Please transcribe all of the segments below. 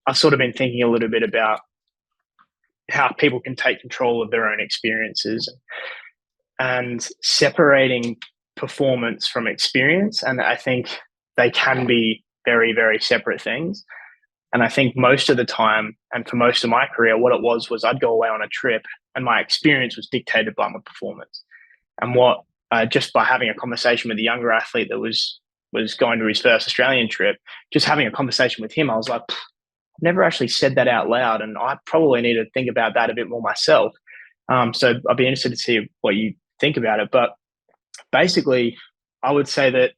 I've sort of been thinking a little bit about how people can take control of their own experiences and separating performance from experience. And I think they can be very, very separate things. And I think most of the time, and for most of my career, what it was I'd go away on a trip and my experience was dictated by my performance. And what just by having a conversation with a younger athlete that was going to his first Australian trip, just having a conversation with him, I was like, I've never actually said that out loud, and I probably need to think about that a bit more myself. So I'd be interested to see what you think about it. But basically, I would say that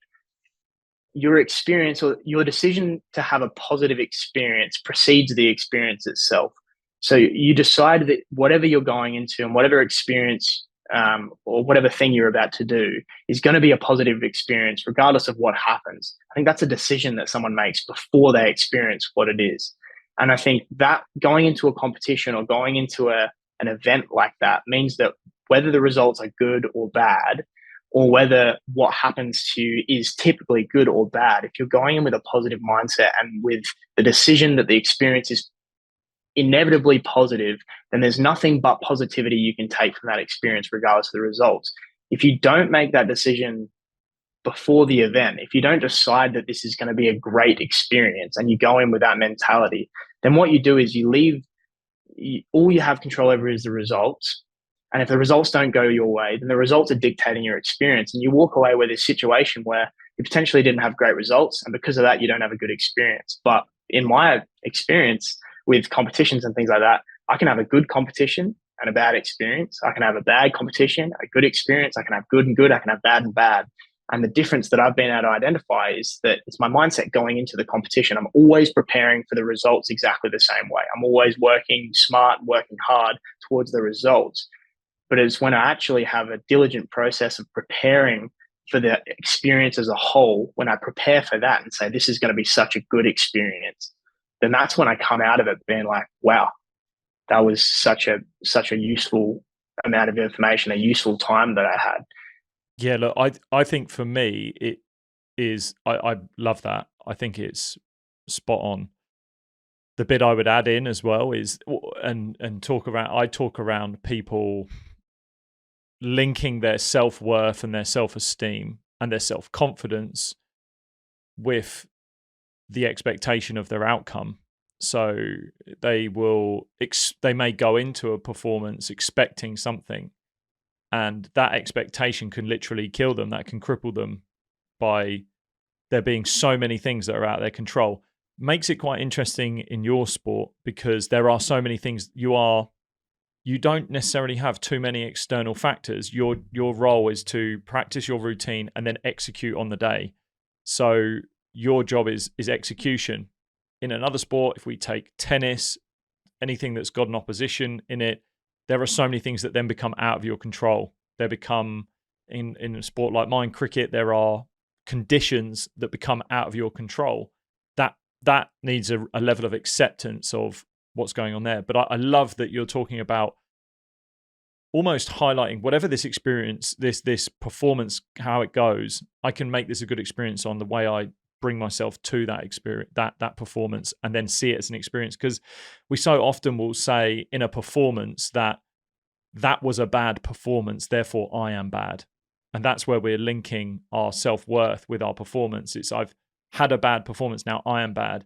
your experience or your decision to have a positive experience precedes the experience itself. So you decide that whatever you're going into and whatever experience or whatever thing you're about to do is going to be a positive experience, regardless of what happens. I think that's a decision that someone makes before they experience what it is. And I think that going into a competition or going into an event like that means that whether the results are good or bad, or whether what happens to you is typically good or bad, if you're going in with a positive mindset and with the decision that the experience is inevitably positive, then there's nothing but positivity you can take from that experience, regardless of the results. If you don't make that decision before the event, if you don't decide that this is going to be a great experience and you go in with that mentality, then what you do is you leave, all you have control over is the results. And if the results don't go your way, then the results are dictating your experience. And you walk away with this situation where you potentially didn't have great results. And because of that, you don't have a good experience. But in my experience with competitions and things like that, I can have a good competition and a bad experience. I can have a bad competition, a good experience. I can have good and good. I can have bad and bad. And the difference that I've been able to identify is that it's my mindset going into the competition. I'm always preparing for the results exactly the same way. I'm always working smart, working hard towards the results. But it's when I actually have a diligent process of preparing for the experience as a whole, when I prepare for that and say, this is going to be such a good experience, then that's when I come out of it being like, wow, that was such a useful amount of information, a useful time that I had. Yeah, look, I think for me it is I love that. I think it's spot on. The bit I would add in as well is and talk around people linking their self-worth and their self-esteem and their self-confidence with the expectation of their outcome. So they may go into a performance expecting something, and that expectation can literally kill them. That can cripple them by there being so many things that are out of their control. Makes it quite interesting in your sport because there are so many things you don't necessarily have too many external factors. Your role is to practice your routine and then execute on the day. So your job is execution. In another sport, if we take tennis, anything that's got an opposition in it, there are so many things that then become out of your control. They become, in a sport like mine, cricket, there are conditions that become out of your control. That needs a level of acceptance of what's going on there. But I love that you're talking about almost highlighting whatever this experience, this performance, how it goes, I can make this a good experience on the way I bring myself to that experience, that performance, and then see it as an experience. Because we so often will say in a performance that was a bad performance, therefore I am bad. And that's where we're linking our self-worth with our performance. It's I've had a bad performance, now I am bad.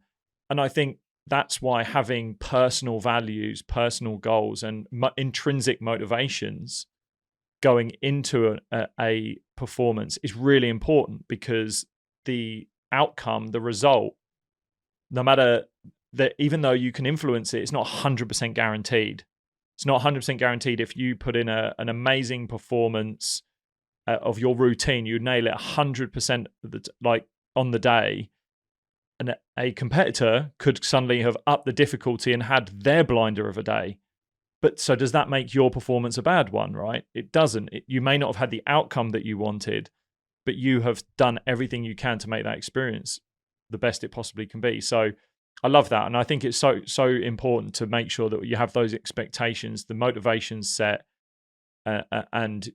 And I think that's why having personal values, personal goals, and intrinsic motivations going into a performance is really important, because the outcome, the result, no matter that, even though you can influence it, it's not 100% guaranteed. It's not 100% guaranteed. If you put in an amazing performance of your routine, you nail it 100% like on the day, and a competitor could suddenly have upped the difficulty and had their blinder of a day. But so does that make your performance a bad one, right? It doesn't. You may not have had the outcome that you wanted, but you have done everything you can to make that experience the best it possibly can be. So I love that. And I think it's so important to make sure that you have those expectations, the motivations set, and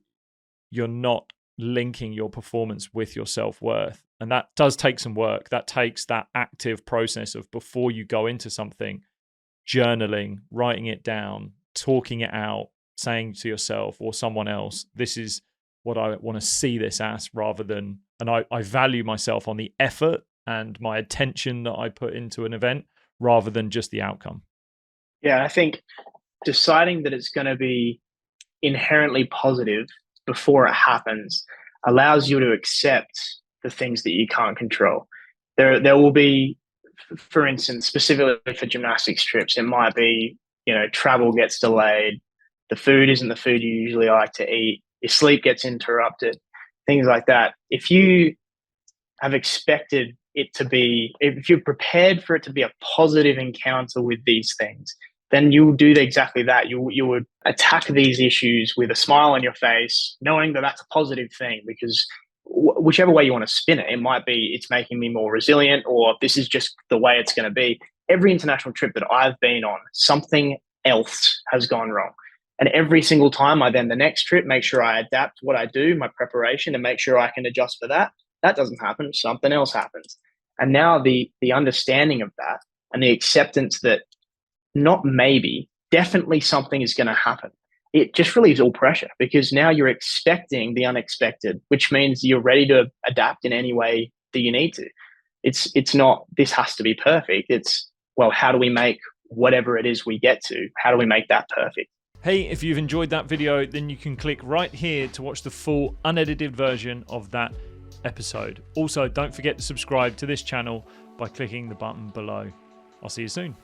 you're not linking your performance with your self-worth. And that does take some work. That takes that active process of, before you go into something, journaling, writing it down, talking it out, saying to yourself or someone else, this is what I want to see this as, rather than, and I value myself on the effort and my attention that I put into an event rather than just the outcome. Yeah, I think deciding that it's going to be inherently positive before it happens allows you to accept the things that you can't control. There will be, for instance, specifically for gymnastics trips, it might be, travel gets delayed, the food isn't the food you usually like to eat, your sleep gets interrupted, things like that. If you have expected it to be, if you're prepared for it to be a positive encounter with these things, then you'll do exactly that. You would attack these issues with a smile on your face, knowing that that's a positive thing, because whichever way you want to spin it, it might be it's making me more resilient, or this is just the way it's going to be. Every international trip that I've been on, something else has gone wrong. And every single time the next trip, make sure I adapt what I do, my preparation, and make sure I can adjust for that. That doesn't happen, something else happens. And now the understanding of that and the acceptance that not maybe, definitely something is going to happen, it just relieves all pressure, because now you're expecting the unexpected, which means you're ready to adapt in any way that you need to. It's not, this has to be perfect. It's, well, how do we make whatever it is we get to, how do we make that perfect? Hey, if you've enjoyed that video, then you can click right here to watch the full unedited version of that episode. Also, don't forget to subscribe to this channel by clicking the button below. I'll see you soon.